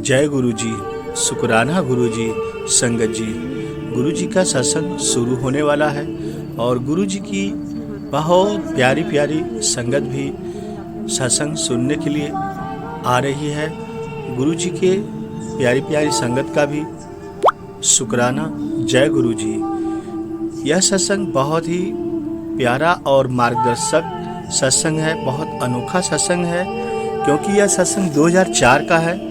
जय गुरु जी, शुक्राना गुरु जी, संगत जी। गुरु जी का सत्संग शुरू होने वाला है और गुरु जी की बहुत प्यारी प्यारी संगत भी सत्संग सुनने के लिए आ रही है। गुरु जी के प्यारी प्यारी संगत का भी शुक्राना। जय गुरु जी। यह सत्संग बहुत ही प्यारा और मार्गदर्शक सत्संग है, बहुत अनोखा सत्संग है, क्योंकि यह सत्संग 2004 का है,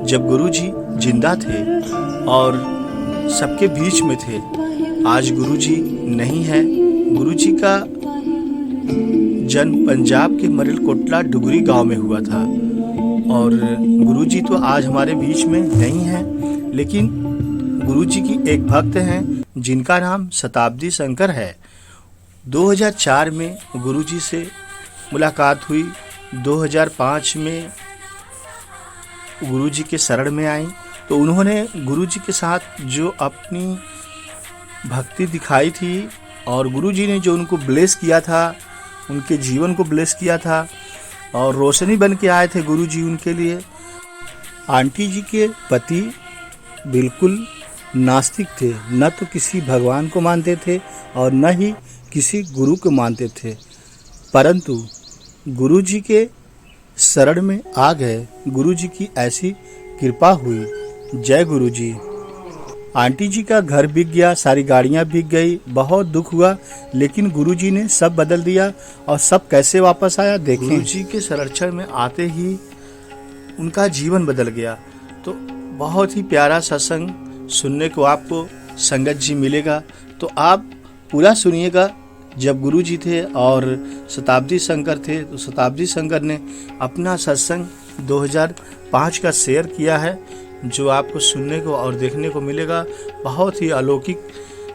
जब गुरु जी जिंदा थे और सबके बीच में थे। आज गुरु जी नहीं है। गुरु जी का जन्म पंजाब के मरेलकोटला डुगरी गांव में हुआ था और गुरु जी तो आज हमारे बीच में नहीं है, लेकिन गुरु जी की एक भक्त हैं जिनका नाम शताब्दी शंकर है। 2004 में गुरु जी से मुलाकात हुई। 2005 में गुरु जी के शरण में आई तो उन्होंने गुरु जी के साथ जो अपनी भक्ति दिखाई थी और गुरु जी ने जो उनको ब्लेस किया था, उनके जीवन को ब्लेस किया था और रोशनी बन के आए थे गुरु जी उनके लिए। आंटी जी के पति बिल्कुल नास्तिक थे, न तो किसी भगवान को मानते थे और न ही किसी गुरु को मानते थे, परंतु गुरु जी के शरण में आ गए। गुरु जी की ऐसी कृपा हुई। जय गुरु जी। आंटी जी का घर बिक गया, सारी गाड़ियां बिक गई, बहुत दुख हुआ, लेकिन गुरु जी ने सब बदल दिया। और सब कैसे वापस आया देखें। गुरु जी के संरक्षण में आते ही उनका जीवन बदल गया। तो बहुत ही प्यारा सत्संग सुनने को आपको संगत जी मिलेगा, तो आप पूरा सुनिएगा। जब गुरु जी थे और शताब्दी शंकर थे, तो शताब्दी शंकर ने अपना सत्संग 2005 का शेयर किया है, जो आपको सुनने को और देखने को मिलेगा। बहुत ही अलौकिक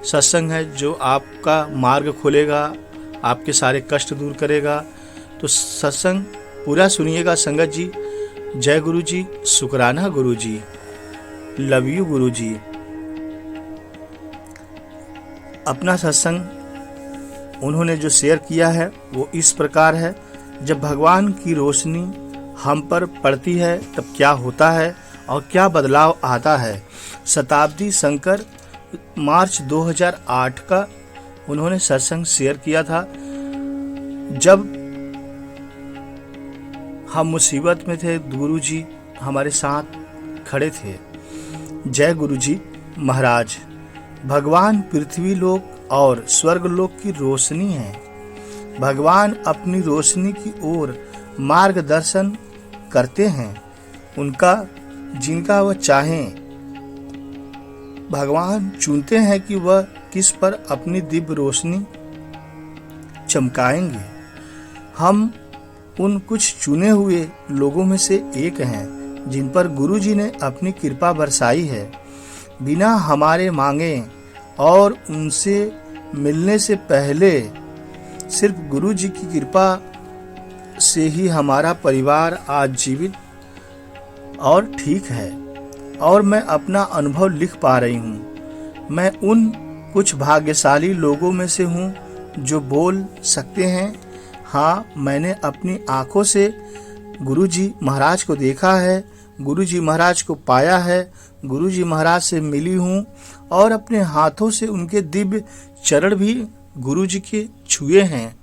सत्संग है, जो आपका मार्ग खोलेगा, आपके सारे कष्ट दूर करेगा। तो सत्संग पूरा सुनिएगा संगत जी। जय गुरु जी, शुक्राना गुरु जी, लव यू गुरु जी। अपना सत्संग उन्होंने जो शेयर किया है वो इस प्रकार है। जब भगवान की रोशनी हम पर पड़ती है तब क्या होता है और क्या बदलाव आता है। शताब्दी शंकर मार्च 2008 का उन्होंने सत्संग शेयर किया था। जब हम मुसीबत में थे, गुरु जी हमारे साथ खड़े थे। जय गुरु जी महाराज। भगवान पृथ्वी लोक और स्वर्ग लोक की रोशनी है। भगवान अपनी रोशनी की ओर मार्गदर्शन करते हैं उनका, जिनका वह चाहें। भगवान चुनते हैं कि वह किस पर अपनी दिव्य रोशनी चमकाएंगे। हम उन कुछ चुने हुए लोगों में से एक हैं जिन पर गुरु जी ने अपनी कृपा बरसाई है, बिना हमारे मांगे और उनसे मिलने से पहले। सिर्फ गुरु जी की कृपा से ही हमारा परिवार आज जीवित और ठीक है और मैं अपना अनुभव लिख पा रही हूँ। मैं उन कुछ भाग्यशाली लोगों में से हूँ जो बोल सकते हैं, हाँ मैंने अपनी आंखों से गुरु जी महाराज को देखा है, गुरु जी महाराज को पाया है, गुरु जी महाराज से मिली हूँ और अपने हाथों से उनके दिव्य चरण भी गुरु जी के छुए हैं।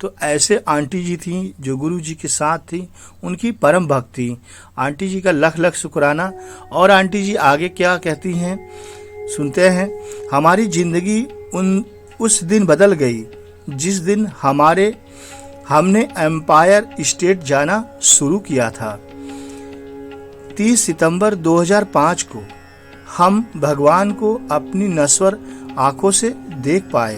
तो ऐसे आंटी जी थी जो गुरु जी के साथ थी, उनकी परम भक्ति। आंटी जी का लख लख शुक्राना। और आंटी जी आगे क्या कहती हैं सुनते हैं। हमारी जिंदगी उस दिन बदल गई जिस दिन हमने एम्पायर स्टेट जाना शुरू किया था। 30 सितंबर 2005 को हम भगवान को अपनी नश्वर आंखों से देख पाए।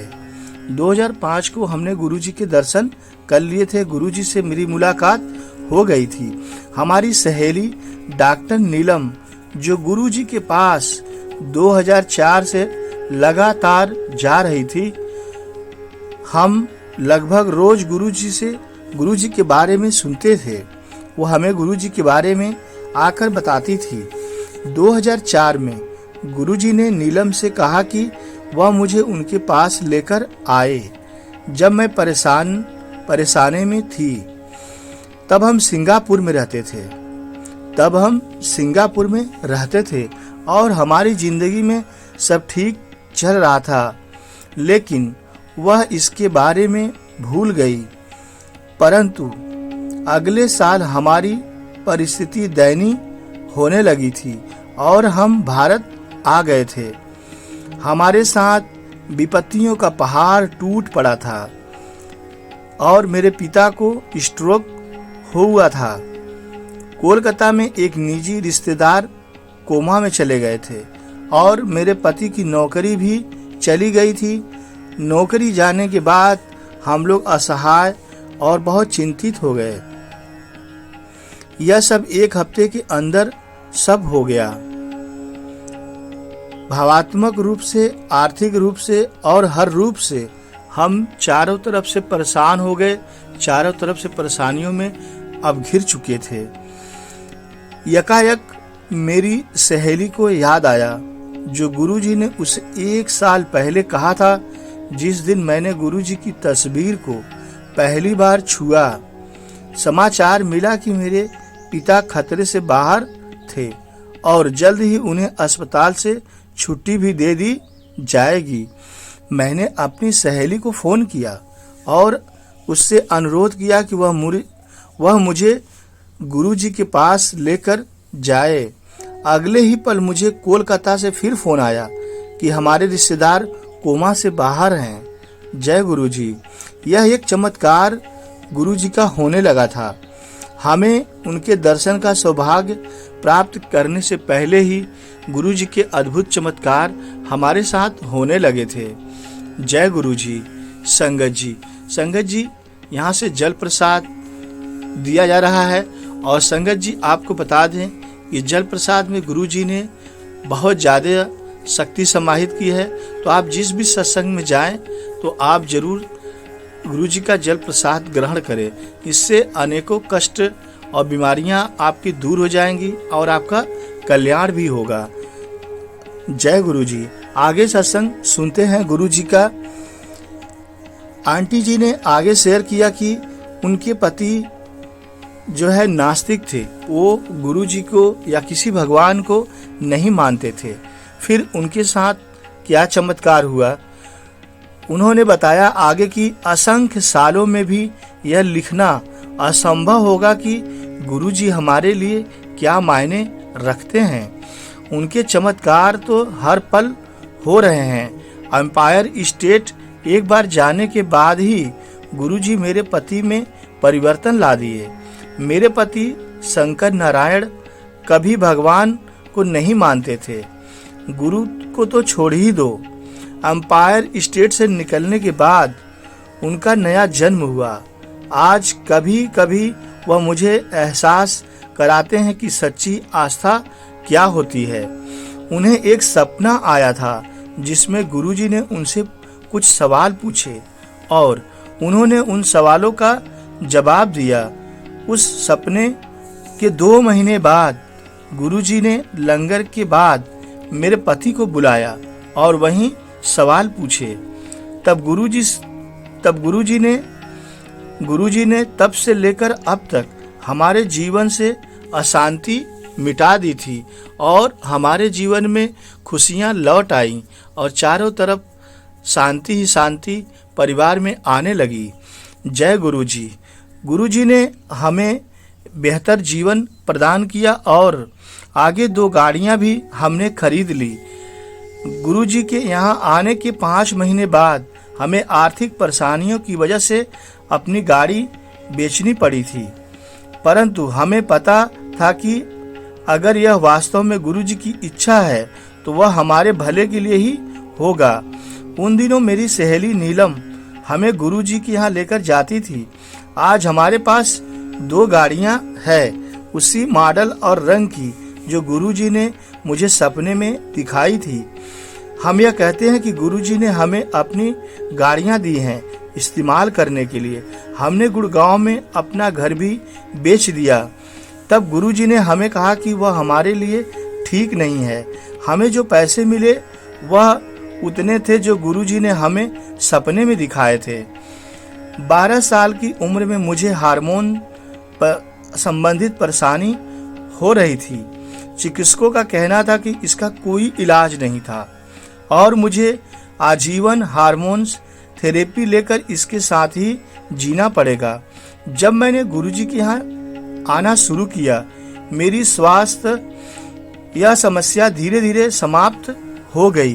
2005 को हमने गुरुजी के दर्शन कर लिए थे। गुरुजी से मेरी मुलाकात हो गई थी। हमारी सहेली डॉक्टर नीलम, जो गुरुजी के पास 2004 से लगातार जा रही थी, हम लगभग रोज गुरुजी के बारे में सुनते थे। वो हमें गुरुजी के बारे में आकर बताती थी। 2004 में गुरुजी ने नीलम से कहा कि वह मुझे उनके पास लेकर आए। जब मैं परेशानी में थी, तब हम सिंगापुर में रहते थे। तब हम सिंगापुर में रहते थे और हमारी जिंदगी में सब ठीक चल रहा था, लेकिन वह इसके बारे में भूल गई। परंतु अगले साल हमारी परिस्थिति दयनीय होने लगी थी और हम भारत आ गए थे। हमारे साथ विपत्तियों का पहाड़ टूट पड़ा था और मेरे पिता को स्ट्रोक हुआ था। कोलकाता में एक निजी रिश्तेदार कोमा में चले गए थे और मेरे पति की नौकरी भी चली गई थी। नौकरी जाने के बाद हम लोग असहाय और बहुत चिंतित हो गए। यह सब एक हफ्ते के अंदर सब हो गया। भावात्मक रूप से, आर्थिक रूप से और हर रूप से हम चारों तरफ से परेशान हो गए। चारों तरफ से परेशानियों में अब घिर चुके थे। यकायक मेरी सहेली को याद आया जो गुरुजी ने उसे 1 साल पहले कहा था, जिस दिन मैंने गुरुजी की तस्वीर को पहली बार छुआ। समाचार मिला कि मेरे पिता खतरे से बाहर थे और जल्द ही उन्हें अस्पताल से छुट्टी भी दे दी जाएगी। मैंने अपनी सहेली को फ़ोन किया और उससे अनुरोध किया कि वह मुझे गुरुजी के पास लेकर जाए। अगले ही पल मुझे कोलकाता से फिर फ़ोन आया कि हमारे रिश्तेदार कोमा से बाहर हैं। जय गुरुजी। यह एक चमत्कार गुरुजी का होने लगा था। हमें उनके दर्शन का सौभाग्य प्राप्त करने से पहले ही गुरुजी के अद्भुत चमत्कार हमारे साथ होने लगे थे। जय गुरुजी। संगत जी यहाँ से जल प्रसाद दिया जा रहा है और संगत जी आपको बता दें कि जल प्रसाद में गुरुजी ने बहुत ज़्यादा शक्ति समाहित की है। तो आप जिस भी सत्संग में जाएं तो आप जरूर गुरुजी का जल प्रसाद ग्रहण करें। इससे अनेकों कष्ट और बीमारियां आपकी दूर हो जाएंगी और आपका कल्याण भी होगा। जय गुरुजी। आगे सत्संग सुनते हैं गुरुजी का। आंटी जी ने आगे शेयर किया कि उनके पति जो है नास्तिक थे। वो गुरुजी को या किसी भगवान को नहीं मानते थे। फिर उनके साथ क्या चमत्कार हुआ उन्होंने बताया आगे कि असंख्य सालों में भी यह लिखना असंभव होगा कि गुरुजी हमारे लिए क्या मायने रखते हैं। उनके चमत्कार तो हर पल हो रहे हैं। एम्पायर स्टेट एक बार जाने के बाद ही गुरुजी मेरे पति में परिवर्तन ला दिए। मेरे पति शंकर नारायण कभी भगवान को नहीं मानते थे। गुरु को तो छोड़ ही दो। एम्पायर स्टेट से निकलने के बाद उनका नया जन्म हुआ। आज कभी कभी वह मुझे एहसास कराते हैं कि सच्ची आस्था क्या होती है। उन्हें एक सपना आया था जिसमें गुरुजी ने उनसे कुछ सवाल पूछे और उन्होंने उन सवालों का जवाब दिया। उस सपने के 2 महीने बाद गुरुजी ने लंगर के बाद मेरे पति को बुलाया और वहीं सवाल पूछे। तब गुरुजी ने तब से लेकर अब तक हमारे जीवन से अशांति मिटा दी थी और हमारे जीवन में खुशियां लौट आईं और चारों तरफ शांति ही शांति परिवार में आने लगी। जय गुरुजी। गुरुजी ने हमें बेहतर जीवन प्रदान किया और आगे 2 गाड़ियां भी हमने खरीद ली। गुरुजी के यहाँ आने के 5 महीने बाद हमें आर्थिक परेशानियों की वजह से अपनी गाड़ी बेचनी पड़ी थी, परंतु हमें पता था कि अगर यह वास्तव में गुरुजी की इच्छा है तो वह हमारे भले के लिए ही होगा। उन दिनों मेरी सहेली नीलम हमें गुरुजी के यहाँ लेकर जाती थी। आज हमारे पास 2 गाड़ियां हैं उसी मॉडल और रंग की जो गुरुजी ने मुझे सपने में दिखाई थी। हम यह कहते हैं कि गुरुजी ने हमें अपनी गाड़ियां दी हैं इस्तेमाल करने के लिए। हमने गुड़गांव में अपना घर भी बेच दिया। तब गुरुजी ने हमें कहा कि वह हमारे लिए ठीक नहीं है। हमें जो पैसे मिले वह उतने थे जो गुरुजी ने हमें सपने में दिखाए थे। 12 साल की उम्र में मुझे हार्मोन संबंधित परेशानी हो रही थी। चिकित्सकों का कहना था कि इसका कोई इलाज नहीं था और मुझे आजीवन हार्मोन्स थेरेपी लेकर इसके साथ ही जीना पड़ेगा। जब मैंने गुरुजी के यहाँ आना शुरू किया, मेरी स्वास्थ्य यह समस्या धीरे धीरे समाप्त हो गई।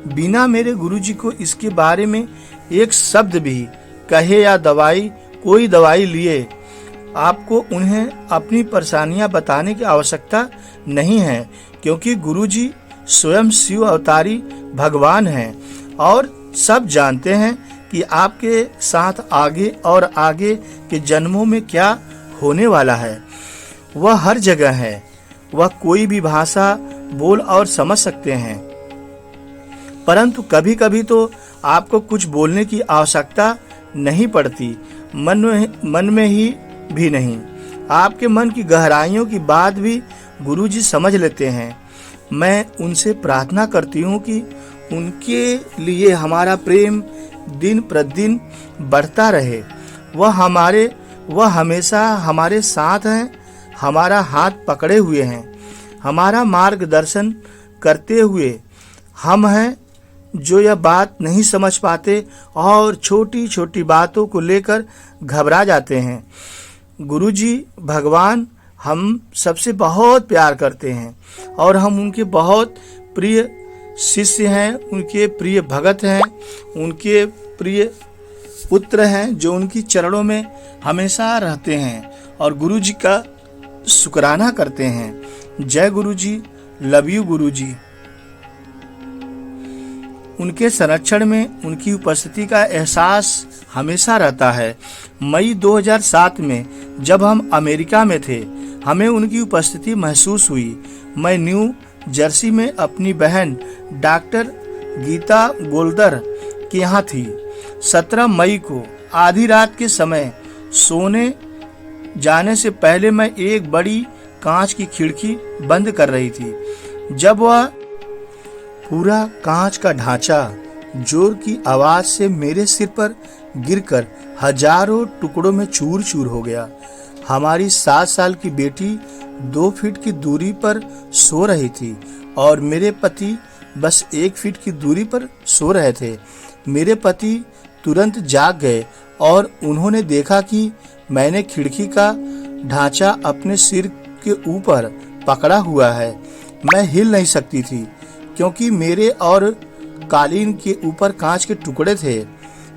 बिना मेरे गुरुजी को इसके बारे में एक शब्द भी कहे या कोई दवाई लिए आपको उन्हें अपनी परेशानियां बताने की आवश्यकता नहीं है, क्योंकि गुरुजी स्वयं शिव अवतारी भगवान हैं और सब जानते हैं कि आपके साथ आगे और आगे के जन्मों में क्या होने वाला है। वह हर जगह है, वह कोई भी भाषा बोल और समझ सकते हैं, परंतु कभी कभी तो आपको कुछ बोलने की आवश्यकता नहीं पड़ती, मन में ही भी नहीं। आपके मन की गहराइयों की बात भी गुरुजी समझ लेते हैं। मैं उनसे प्रार्थना करती हूँ कि उनके लिए हमारा प्रेम दिन प्रतिदिन बढ़ता रहे। वह हमेशा हमारे साथ हैं, हमारा हाथ पकड़े हुए हैं, हमारा मार्गदर्शन करते हुए। हम हैं जो यह बात नहीं समझ पाते और छोटी छोटी बातों को लेकर घबरा जाते हैं। गुरुजी भगवान हम सबसे बहुत प्यार करते हैं और हम उनके बहुत प्रिय शिष्य हैं, उनके प्रिय भगत हैं, उनके प्रिय पुत्र हैं जो उनकी चरणों में हमेशा रहते हैं और गुरुजी का शुक्राना करते हैं। जय गुरुजी, लव यू गुरुजी। उनके संरक्षण में उनकी उपस्थिति का एहसास हमेशा रहता है। मई 2007 में जब हम अमेरिका में थे, हमें उनकी उपस्थिति महसूस हुई। मैं न्यू जर्सी में अपनी बहन डॉक्टर गीता गोल्दर के यहाँ थी। 17 मई को आधी रात के समय सोने जाने से पहले मैं एक बड़ी कांच की खिड़की बंद कर रही थी, जब वह पूरा कांच का ढांचा जोर की आवाज से मेरे सिर पर गिरकर हजारों टुकड़ों में चूर चूर हो गया। हमारी 7 साल की बेटी 2 फीट की दूरी पर सो रही थी और मेरे पति बस 1 फीट की दूरी पर सो रहे थे। मेरे पति तुरंत जाग गए और उन्होंने देखा कि मैंने खिड़की का ढांचा अपने सिर के ऊपर पकड़ा हुआ है। मैं हिल नहीं सकती थी क्योंकि मेरे और कालीन के ऊपर कांच के टुकड़े थे।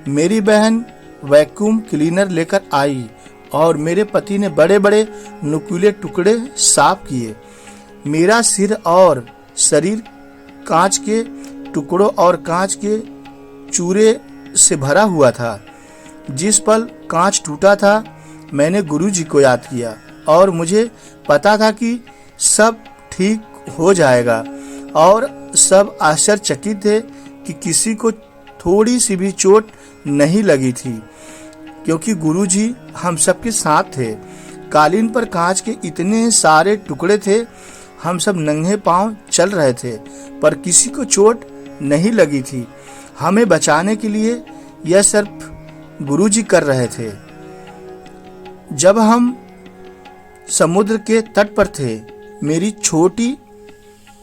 मेरी बहन वैक्यूम क्लीनर लेकर आई और मेरे पति ने बड़े बड़े नुकीले टुकड़े साफ किए। मेरा सिर और शरीर कांच के टुकड़ों और कांच के चूरे से भरा हुआ था। जिस पल कांच टूटा था, मैंने गुरुजी को याद किया और मुझे पता था कि सब ठीक हो जाएगा और सब आश्चर्यचकित थे कि किसी को थोड़ी सी भी चोट नहीं लगी थी, क्योंकि गुरुजी हम सबके साथ थे। कालीन पर कांच के इतने सारे टुकड़े थे, हम सब नंगे पांव चल रहे थे, पर किसी को चोट नहीं लगी थी। हमें बचाने के लिए यह सिर्फ गुरुजी कर रहे थे। जब हम समुद्र के तट पर थे, मेरी छोटी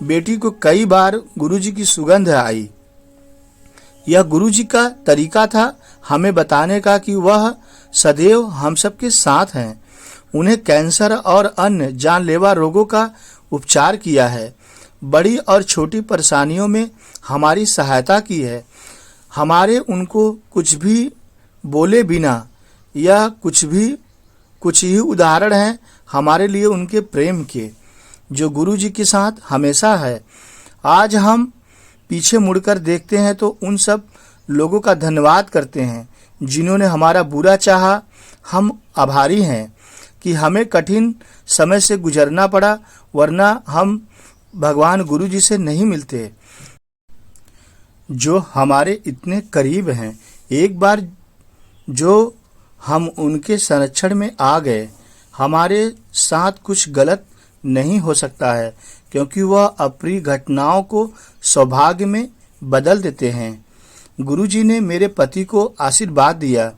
बेटी को कई बार गुरुजी की सुगंध आई। यह गुरुजी का तरीका था हमें बताने का कि वह सदैव हम सबके साथ हैं। उन्हें कैंसर और अन्य जानलेवा रोगों का उपचार किया है, बड़ी और छोटी परेशानियों में हमारी सहायता की है। हमारे उनको कुछ भी बोले बिना यह कुछ ही उदाहरण हैं हमारे लिए उनके प्रेम के, जो गुरुजी के साथ हमेशा है। आज हम पीछे मुड़कर देखते हैं तो उन सब लोगों का धन्यवाद करते हैं जिन्होंने हमारा बुरा चाहा। हम आभारी हैं कि हमें कठिन समय से गुजरना पड़ा, वरना हम भगवान गुरुजी से नहीं मिलते, जो हमारे इतने करीब हैं। एक बार जो हम उनके संरक्षण में आ गए, हमारे साथ कुछ गलत नहीं हो सकता है, क्योंकि वह अप्रिय घटनाओं को सौभाग्य में बदल देते हैं। गुरुजी ने मेरे पति को आशीर्वाद दिया।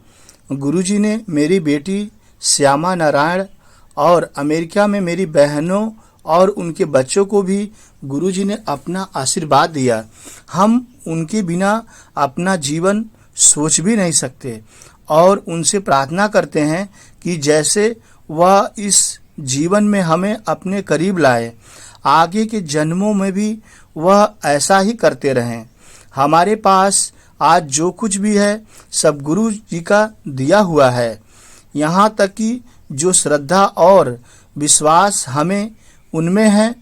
गुरुजी ने मेरी बेटी श्यामा नारायण और अमेरिका में मेरी बहनों और उनके बच्चों को भी गुरुजी ने अपना आशीर्वाद दिया। हम उनके बिना अपना जीवन सोच भी नहीं सकते और उनसे प्रार्थना करते हैं कि जैसे वह इस जीवन में हमें अपने करीब लाए, आगे के जन्मों में भी वह ऐसा ही करते रहें। हमारे पास आज जो कुछ भी है सब गुरु जी का दिया हुआ है। यहाँ तक कि जो श्रद्धा और विश्वास हमें उनमें है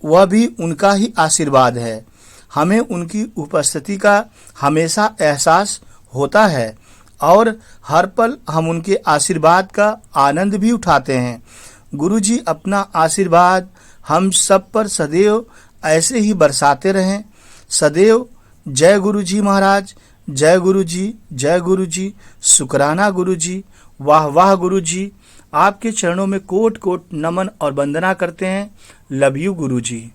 वह भी उनका ही आशीर्वाद है। हमें उनकी उपस्थिति का हमेशा एहसास होता है और हर पल हम उनके आशीर्वाद का आनंद भी उठाते हैं। गुरु जी अपना आशीर्वाद हम सब पर सदैव ऐसे ही बरसाते रहें। सदैव जय गुरु जी महाराज, जय गुरु जी, जय गुरु जी, शुक्राना गुरु जी, वाह वाह गुरु जी। आपके चरणों में कोट कोट नमन और वंदना करते हैं। Love you Guru ji.